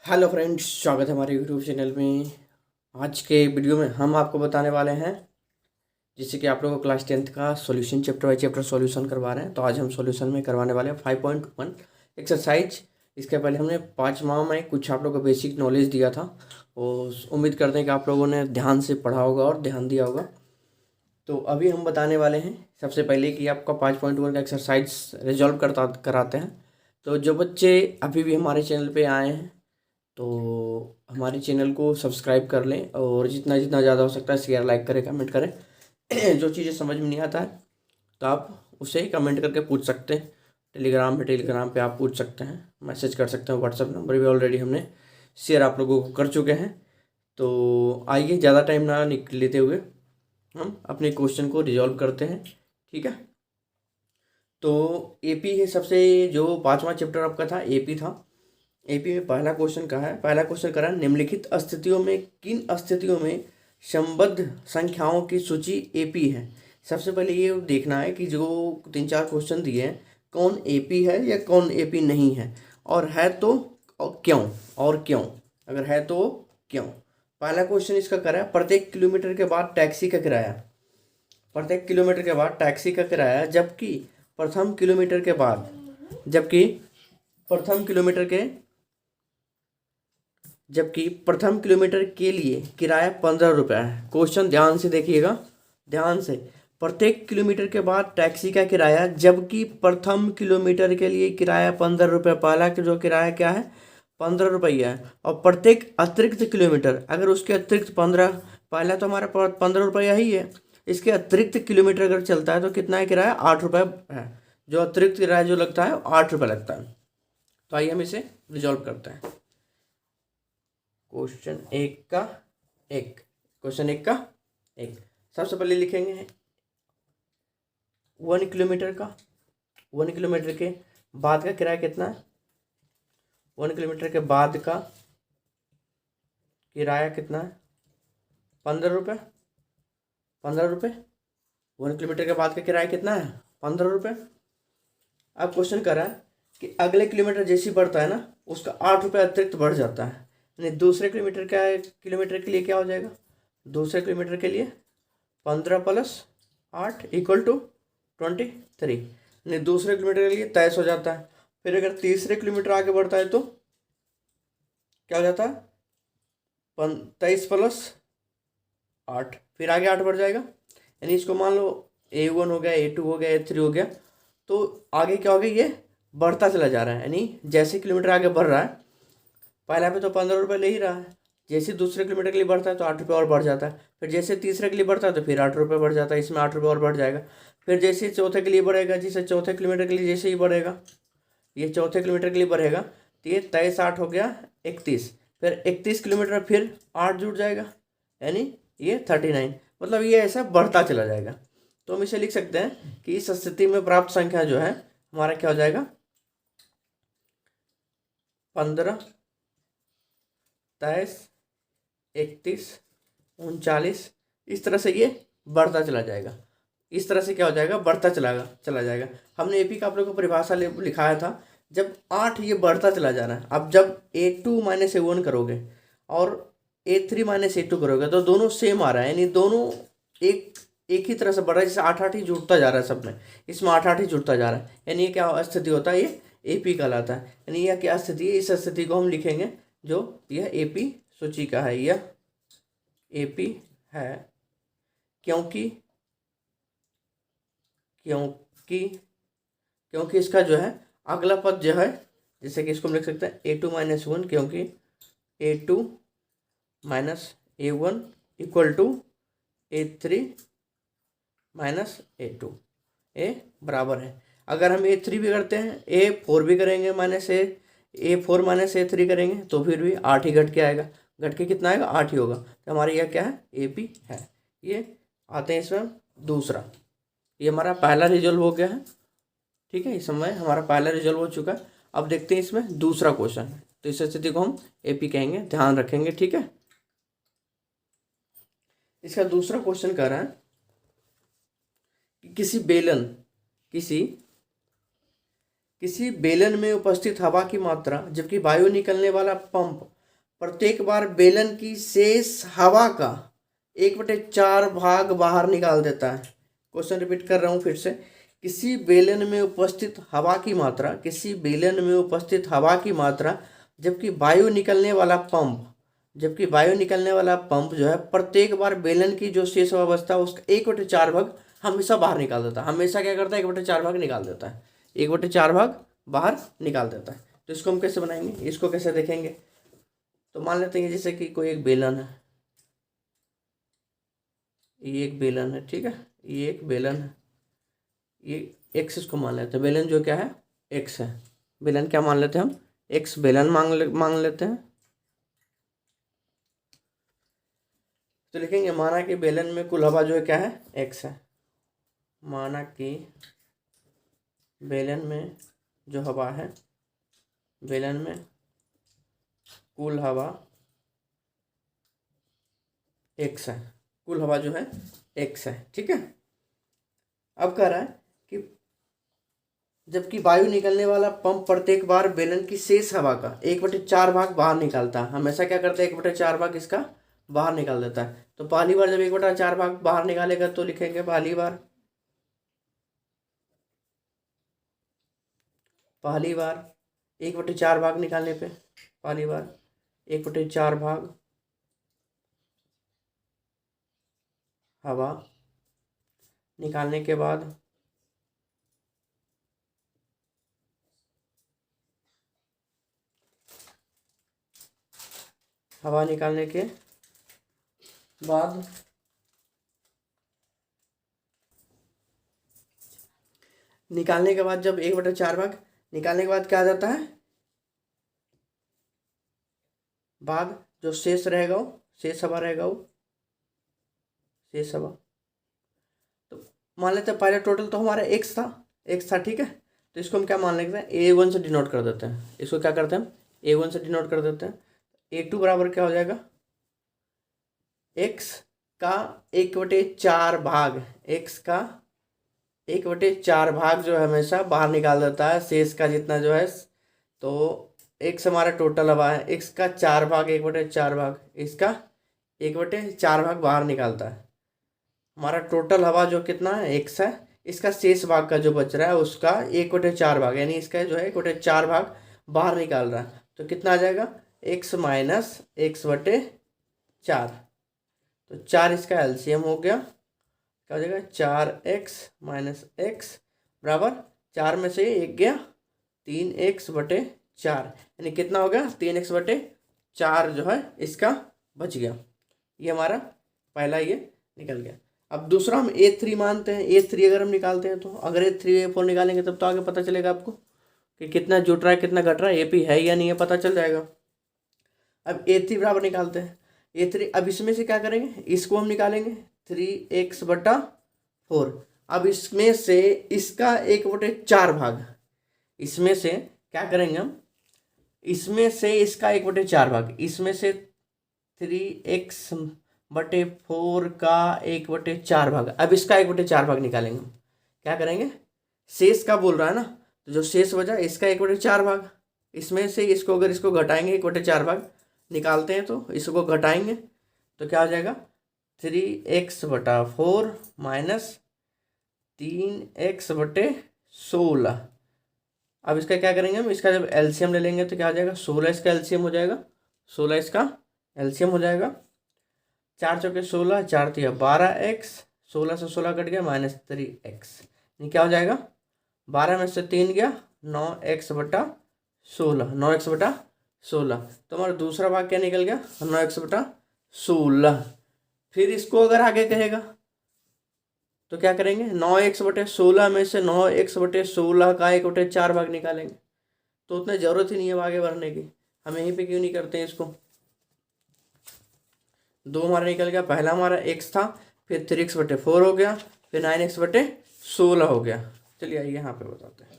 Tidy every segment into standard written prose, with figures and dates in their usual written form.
Hello friends, स्वागत है हमारे यूट्यूब चैनल में। आज के वीडियो में हम आपको बताने वाले हैं, जिससे कि आप लोगों को क्लास 10th का solution chapter by chapter solution करवा रहे हैं। तो आज हम सॉल्यूशन में करवाने वाले हैं 5.1 एक्सरसाइज। इसके पहले हमने 5 माह में कुछ आप लोगों को बेसिक नॉलेज दिया था, और उम्मीद करते हैं कि आप लोगों ने ध्यान से पढ़ा होगा और ध्यान दिया होगा। तो अभी हम बताने वाले हैं सबसे पहले कि आपका 5.1 का एक्सरसाइज रिजॉल्व कराते हैं। तो जो बच्चे अभी भी हमारे चैनल पे आए हैं, तो हमारे चैनल को सब्सक्राइब कर लें, और जितना जितना ज़्यादा हो सकता है शेयर, लाइक करें, कमेंट करें। जो चीज़ें समझ में नहीं आता है तो आप उसे कमेंट करके पूछ सकते हैं। टेलीग्राम पे आप पूछ सकते हैं, मैसेज कर सकते हैं। व्हाट्सएप नंबर भी ऑलरेडी हमने शेयर आप लोगों को कर चुके हैं। तो आइए, ज़्यादा टाइम ना लेते हुए हम अपने क्वेश्चन को रिजॉल्व करते हैं। ठीक है। तो एपी है, सबसे जो 5वां चैप्टर आपका था एपी था। एपी में पहला क्वेश्चन करा, निम्नलिखित स्थितियों में किन स्थितियों में संबद्ध संख्याओं की सूची एपी है। सबसे पहले ये देखना है कि जो 3-4 क्वेश्चन दिए हैं, कौन एपी है या कौन एपी नहीं है, और है तो क्यों, और क्यों, अगर है तो क्यों। पहला क्वेश्चन इसका करा है, प्रत्येक किलोमीटर के बाद टैक्सी का किराया। प्रत्येक किलोमीटर के बाद टैक्सी का किराया, प्रथम किलोमीटर के बाद जबकि प्रथम किलोमीटर के जबकि प्रथम किलोमीटर के लिए किराया 15 रुपये है। क्वेश्चन ध्यान से देखिएगा, ध्यान से। प्रत्येक किलोमीटर के बाद टैक्सी का किराया, जबकि प्रथम किलोमीटर के लिए किराया 15 रुपये। पहला जो किराया क्या है, 15 रुपया है। और प्रत्येक अतिरिक्त किलोमीटर, अगर उसके अतिरिक्त 15, पहला तो हमारा 15 रुपया ही है, इसके अतिरिक्त किलोमीटर अगर चलता है तो कितना है किराया, 8 रुपये है। जो अतिरिक्त किराया जो लगता है 8 रुपये लगता है। तो आइए हम इसे रिजॉल्व करते हैं। क्वेश्चन एक का एक। सबसे पहले लिखेंगे 1 किलोमीटर का। 1 किलोमीटर के बाद का किराया कितना है, 1 किलोमीटर के बाद का किराया कितना है, 15 रुपये। 15 रुपये 1 किलोमीटर के बाद का किराया कितना है, 15 रुपये। अब क्वेश्चन कर रहा है कि अगले किलोमीटर जैसे ही बढ़ता है ना, उसका 8 रुपये अतिरिक्त बढ़ जाता है। यानी दूसरे किलोमीटर के लिए क्या हो जाएगा, दूसरे किलोमीटर के लिए 15 + 8 = 23। यानी दूसरे किलोमीटर के लिए 23 हो जाता है। फिर अगर तीसरे किलोमीटर आगे बढ़ता है तो क्या हो जाता है, 23 + 8, फिर आगे 8 बढ़ जाएगा। यानी इसको मान लो A1 हो गया, A2 हो गया, A3 हो गया। तो आगे क्या हो गया, ये बढ़ता चला जा रहा है। यानी जैसे किलोमीटर आगे बढ़ रहा है, पहला पे तो 15 रुपये ले ही रहा है, जैसे दूसरे किलोमीटर के लिए बढ़ता है तो 8 रुपये और बढ़ जाता है। फिर जैसे तीसरे के लिए बढ़ता है तो फिर 8 रुपये बढ़ जाता है, इसमें 8 रुपये और बढ़ जाएगा। फिर जैसे चौथे के लिए बढ़ेगा, जैसे चौथे किलोमीटर के लिए जैसे ही बढ़ेगा, ये चौथे किलोमीटर के लिए बढ़ेगा, तो ये 23 8 हो गया 31। फिर 31 किलोमीटर फिर 8 जुड़ जाएगा, यानी ये 39। मतलब ये ऐसा बढ़ता चला जाएगा। तो हम इसे लिख सकते हैं कि इस स्थिति में प्राप्त संख्या जो है हमारा क्या हो जाएगा, 15, 23, 31, 39। इस तरह से ये बढ़ता चला जाएगा। इस तरह से क्या हो जाएगा, बढ़ता चला जाएगा। हमने एपी का आप लोगों को परिभाषा लिखाया था, जब 8 ये बढ़ता चला जा रहा है। अब जब A2 - A1 करोगे और A3 - A2 करोगे तो दोनों सेम आ रहा है, यानी दोनों एक एक ही तरह से बढ़ रहा है। जैसे 8 8 ही जुड़ता जा रहा है, सब में इसमें 8 8 ही जुड़ता जा रहा है। यानी ये क्या स्थिति होता है, ये एपी कहलाता है। यानी यह क्या स्थिति है, इस स्थिति को हम लिखेंगे जो यह एपी सूची का है, यह एपी है। क्योंकि क्योंकि क्योंकि इसका जो है अगला पद जो है, जैसे कि इसको हम लिख सकते हैं A2 - A1, क्योंकि A2 - A1 = A3 - A2, ए बराबर है। अगर हम A3 भी करते हैं, A4 भी करेंगे, A4 - A3 करेंगे तो फिर भी 8 ही घट के आएगा। घट के कितना आएगा, 8 ही होगा। तो हमारा यह क्या है, एपी है। ये आते हैं इसमें दूसरा। ये हमारा पहला रिजल्व हो गया है। ठीक है, इस समय हमारा पहला रिजल्व हो चुका है। अब देखते हैं इसमें दूसरा क्वेश्चन। तो इस स्थिति को हम एपी कहेंगे, ध्यान रखेंगे। ठीक है, इसका दूसरा क्वेश्चन कह रहा है कि किसी किसी बेलन में उपस्थित हवा की मात्रा जबकि वायु निकलने वाला पंप प्रत्येक बार बेलन की शेष हवा का 1/4 भाग बाहर निकाल देता है। क्वेश्चन रिपीट कर रहा हूँ फिर से। किसी बेलन में उपस्थित हवा की मात्रा जबकि वायु निकलने वाला पंप जो है प्रत्येक बार बेलन की जो शेष हवा बचता है उसका 1/4 भाग हमेशा बाहर निकाल देता है। हमेशा क्या करता है? 1/4 भाग निकाल देता है। 1/4 भाग बाहर निकाल देता है। तो इसको हम कैसे बनाएंगे, इसको कैसे देखेंगे? तो मान लेते हैं जैसे कि कोई एक बेलन है, ये एक बेलन है, ठीक है, ये एक बेलन है, ये एक्स इसको मान लेते हैं। बेलन जो क्या है? एक्स है। बेलन क्या मान लेते हैं हम? एक्स बेलन मान लेते हैं। तो लिखेंगे माना कि बेलन में कुल हवा जो है क्या है? एक्स है। माना कि बेलन में जो हवा है, बेलन में कुल हवा एक्स है, कुल हवा जो है एक्स है, ठीक है। अब कह रहा है कि जबकि वायु निकलने वाला पंप प्रत्येक बार बेलन की शेष हवा का 1/4 भाग बाहर निकालता है। हमेशा क्या करता है? 1/4 भाग इसका बाहर निकाल देता है। तो पहली बार जब 1/4 भाग बाहर निकालेगा तो लिखेंगे पहली बार 1/4 भाग निकालने पे पहली बार 1/4 भाग हवा निकालने के बाद जब 1/4 भाग निकालने के बाद क्या आ जाता है? बाद जो शेष रहेगा वो शेष हवा रहेगा, वो शेष हवा। तो मान लेते हैं पहले टोटल तो हमारा एक्स था, ठीक है। तो इसको हम क्या मान लेते हैं? A1 से डिनोट कर देते हैं। इसको क्या करते हैं हम? A1 से डिनोट कर देते हैं। A2 बराबर क्या हो जाएगा? एक्स का 1/4 भाग, एक्स का 1/4 भाग जो है हमेशा बाहर निकाल देता है, शेष का जितना जो है। तो एक्स हमारा टोटल हवा है, एक्स का 4 भाग 1/4 भाग, इसका 1/4 भाग बाहर निकालता है। हमारा टोटल हवा जो कितना है? एक्स है। इसका शेष भाग का जो बच रहा है उसका 1/4 भाग, यानी इसका जो है 1/4 भाग बाहर निकाल रहा है। तो कितना आ जाएगा? X minus x/4। तो 4 इसका एलसीएम हो गया, क्या हो जाएगा? 4x माइनस एक्स बराबर 4 में से 1 गया 3x/4, यानी कितना हो गया? 3x/4 जो है इसका बच गया। ये हमारा पहला ये निकल गया। अब दूसरा हम A3 मानते हैं। A3 अगर हम निकालते हैं तो अगर A3 A4 निकालेंगे तब तो आगे पता चलेगा आपको कि कितना जुट रहा है कितना घट रहा है, AP है या नहीं है, पता चल जाएगा। अब A3 बराबर निकालते हैं। A3 अब इसमें से क्या करेंगे? इसको हम निकालेंगे 3x/4। अब इसमें से इसका 1/4 भाग, इसमें से क्या करेंगे हम? इसमें से इसका 1/4 भाग, इसमें से 3x/4 का 1/4 भाग। अब इसका 1/4 भाग निकालेंगे हम। क्या करेंगे? शेष का बोल रहा है ना, तो जो शेष बचा इसका 1/4 भाग, इसमें से इसको अगर इसको घटाएंगे 1/4 भाग निकालते हैं तो इसको घटाएंगे तो क्या हो जाएगा? 3x/4 minus 3x/16। अब इसका क्या करेंगे हम? इसका जब एलसीएम ले लेंगे तो क्या हो जाएगा? 16 इसका एलसीएम हो जाएगा, 16 इसका एलसीएम हो जाएगा। 4 चौके 16, 4 तिया 12x, 16 से 16 कट गया -3x, ये क्या हो जाएगा? 12 में से 3 गया 9x/16, 9x/16। तो हमारा दूसरा भाग क्या निकल गया? 9x/16। फिर इसको अगर आगे कहेगा तो क्या करेंगे? 9x/16 में से 9x/16 का 1/4 भाग निकालेंगे। तो उतना ज़रूरत ही नहीं है आगे बढ़ने की, हम यहीं पे क्यों नहीं करते हैं इसको? 2 हमारा निकल गया। पहला हमारा x था, फिर 3x/4 हो गया, फिर 9x/16 हो गया। चलिए आइए यहाँ पे बताते हैं।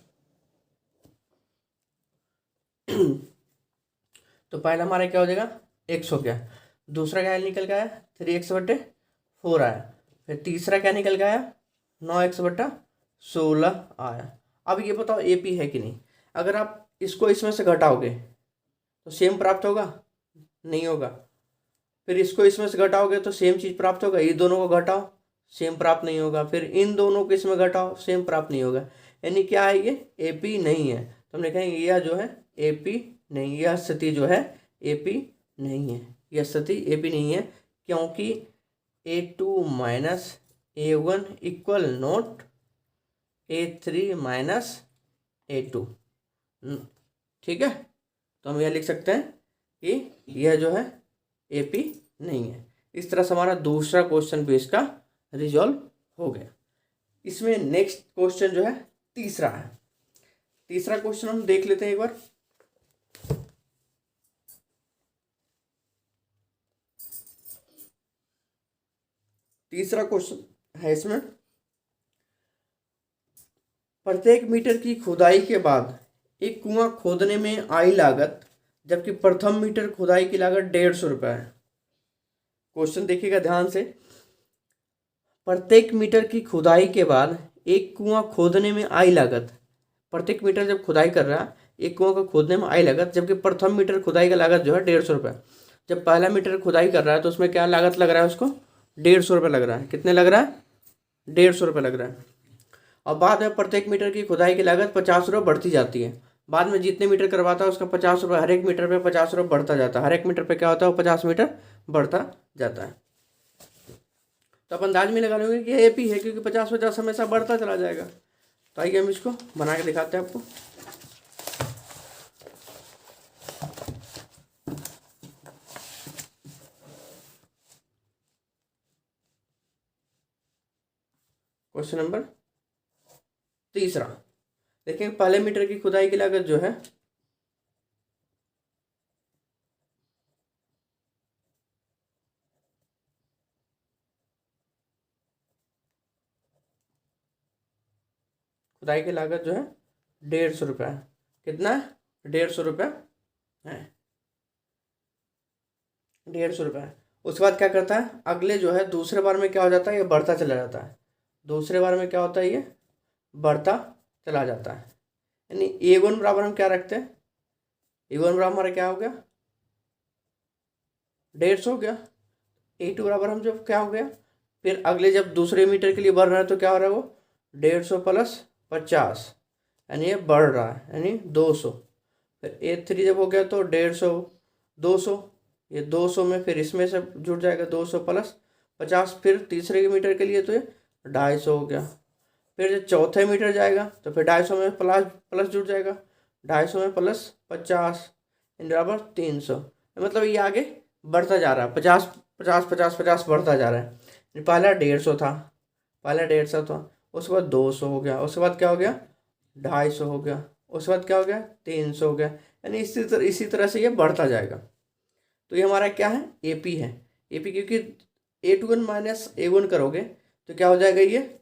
तो पहला हमारा क्या हो जाएगा? x हो गया। दूसरा क्या निकल गया? 3x/4 आया। फिर तीसरा क्या निकल गया? 9x/16 आया। अब ये बताओ AP है कि नहीं? अगर आप इसको इसमें से घटाओगे तो सेम प्राप्त होगा, नहीं होगा। फिर इसको इसमें से घटाओगे तो सेम चीज़ प्राप्त होगा, ये दोनों को घटाओ, सेम प्राप्त नहीं होगा। फिर इन दोनों को इसमें घटाओ, सेम प्राप्त नहीं होगा। यानी क्या है, ये एपी नहीं है। तो हम लिखेंगे यह जो है एपी नहीं, यह स्थिति जो है एपी नहीं है, यह स्थिति एपी नहीं है, क्योंकि A2 minus A1 equal note A3 minus A2। ठीक है, तो हम यह लिख सकते हैं कि यह जो है एपी नहीं है। इस तरह से हमारा दूसरा क्वेश्चन भी इसका रिजॉल्व हो गया। इसमें नेक्स्ट क्वेश्चन जो है तीसरा है। तीसरा क्वेश्चन हम देख लेते हैं एक बार। तीसरा क्वेश्चन है इसमें, प्रत्येक मीटर की खुदाई के बाद एक कुआं खोदने में आई लागत, जबकि प्रथम मीटर खुदाई की लागत 150 रुपये है। क्वेश्चन देखिएगा ध्यान से। प्रत्येक मीटर की खुदाई के बाद एक कुआं खोदने में आई लागत, प्रत्येक मीटर जब खुदाई कर रहा है एक कुआं को खोदने में आई लागत, जबकि प्रथम मीटर खुदाई का लागत जो है 150 रुपये। जब पहला मीटर खुदाई कर रहा है तो उसमें क्या लागत लग रहा है, उसको 150 रुपये लग रहा है। कितने लग रहा है, 150 रुपये लग रहा है। और बाद में प्रत्येक मीटर की खुदाई की लागत 50 रुपये बढ़ती जाती है। बाद में जितने मीटर करवाता है उसका 50 रुपये, हर एक मीटर पे 50 रुपये बढ़ता जाता है। हर एक मीटर पे क्या होता है, 50 मीटर बढ़ता जाता है। तो आप अंदाज में लगा लेंगे कि एपी है, क्योंकि 50 हमेशा बढ़ता चला जाएगा। तो आइए हम इसको बना के दिखाते हैं आपको। क्वेश्चन नंबर तीसरा देखिए, पहले मीटर की खुदाई की लागत जो है खुदाई की लागत जो है 150 रुपये है। कितना है, 150 रुपये है, 150 रुपये है। उसके बाद क्या करता है, अगले जो है दूसरे बार में क्या हो जाता है, ये बढ़ता चला जाता है। दूसरे बार में क्या होता है, ये बढ़ता चला जाता है। यानी A1 बराबर हम क्या रखते हैं, A1 बराबर हमारा क्या हो गया, 150 हो गया। A2 बराबर हम जब क्या हो गया, फिर अगले जब दूसरे मीटर के लिए बढ़ रहा है तो क्या हो रहा है, वो 150 प्लस 50, यानी ये बढ़ रहा है, यानी 200। फिर A3 जब हो गया तो 150 200, ये 200 में फिर इसमें से जुड़ जाएगा 200 प्लस 50। फिर तीसरे मीटर के लिए तो ये 250 हो गया। फिर जब चौथे मीटर जाएगा तो फिर 250 में प्लस प्लस जुड़ जाएगा, 250 में प्लस 50 बराबर 300। मतलब ये आगे बढ़ता जा रहा है, 50 50 50 50 बढ़ता जा रहा है। पहला 150 था, पहला 150 था, उसके बाद 200 हो गया, उसके बाद क्या हो गया 250 हो गया, उसके बाद क्या हो गया 300 हो गया। यानी इसी तरह से ये बढ़ता जाएगा। तो ये हमारा क्या है, एपी है। एपी क्योंकि A2 माइनस A1 करोगे तो क्या हो जाएगा, ये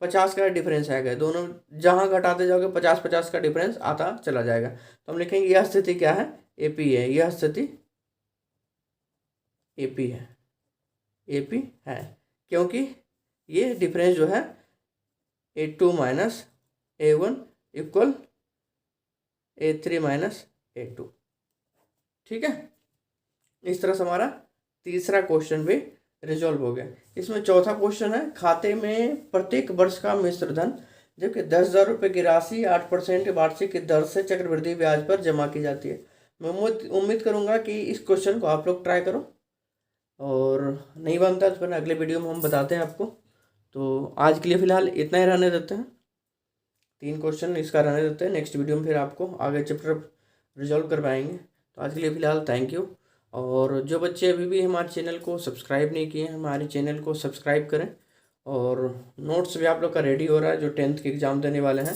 50 का डिफरेंस आएगा। दोनों जहाँ घटाते जाओगे 50 50 का डिफरेंस आता चला जाएगा। तो हम लिखेंगे यह स्थिति क्या है, एपी है, यह स्थिति एपी है, एपी है, क्योंकि ये डिफरेंस जो है A2 minus A1 equal A3 minus A2। ठीक है, इस तरह से हमारा तीसरा क्वेश्चन भी रिजॉल्व हो गया। इसमें चौथा क्वेश्चन है, खाते में प्रत्येक वर्ष का मिश्र धन, जबकि 10,000 रुपये की राशि 8% वार्षिक दर से चक्रवृद्धि ब्याज पर जमा की जाती है। मैं उम्मीद करूंगा कि इस क्वेश्चन को आप लोग ट्राई करो, और नहीं बनता तो फिर अगले वीडियो में हम बताते हैं आपको। तो आज के लिए फ़िलहाल इतना ही रहने देते हैं, 3 क्वेश्चन इसका रहने देते हैं। नेक्स्ट वीडियो में फिर आपको आगे चैप्टर रिजॉल्व करवाएंगे। तो आज के लिए फ़िलहाल थैंक यू। और जो बच्चे अभी भी हमारे चैनल को सब्सक्राइब नहीं किए हैं, हमारे चैनल को सब्सक्राइब करें। और नोट्स भी आप लोग का रेडी हो रहा है, जो 10th के एग्ज़ाम देने वाले हैं।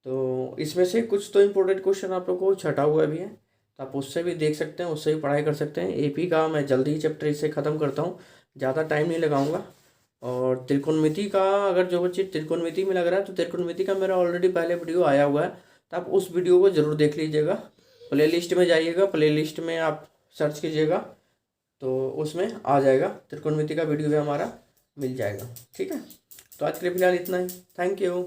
तो इसमें से कुछ तो इम्पोर्टेंट क्वेश्चन आप लोग को छटा हुआ भी है, तो आप उससे भी देख सकते हैं, उससे भी पढ़ाई कर सकते हैं। एपी का मैं जल्दी ही चैप्टर इससे ख़त्म करता हूँ, ज़्यादा टाइम नहीं लगाऊंगा। और त्रिकोणमिति का अगर जो बच्चे त्रिकोणमिति में लग रहा है तो त्रिकोणमिति का मेरा ऑलरेडी पहले वीडियो आया हुआ है, तो आप उस वीडियो को ज़रूर देख लीजिएगा। प्लेलिस्ट में जाइएगा, प्लेलिस्ट में आप सर्च कीजिएगा तो उसमें आ जाएगा, त्रिकोणमिति का वीडियो भी हमारा मिल जाएगा। ठीक है, तो आज के लिए फ़िलहाल इतना ही। Thank you.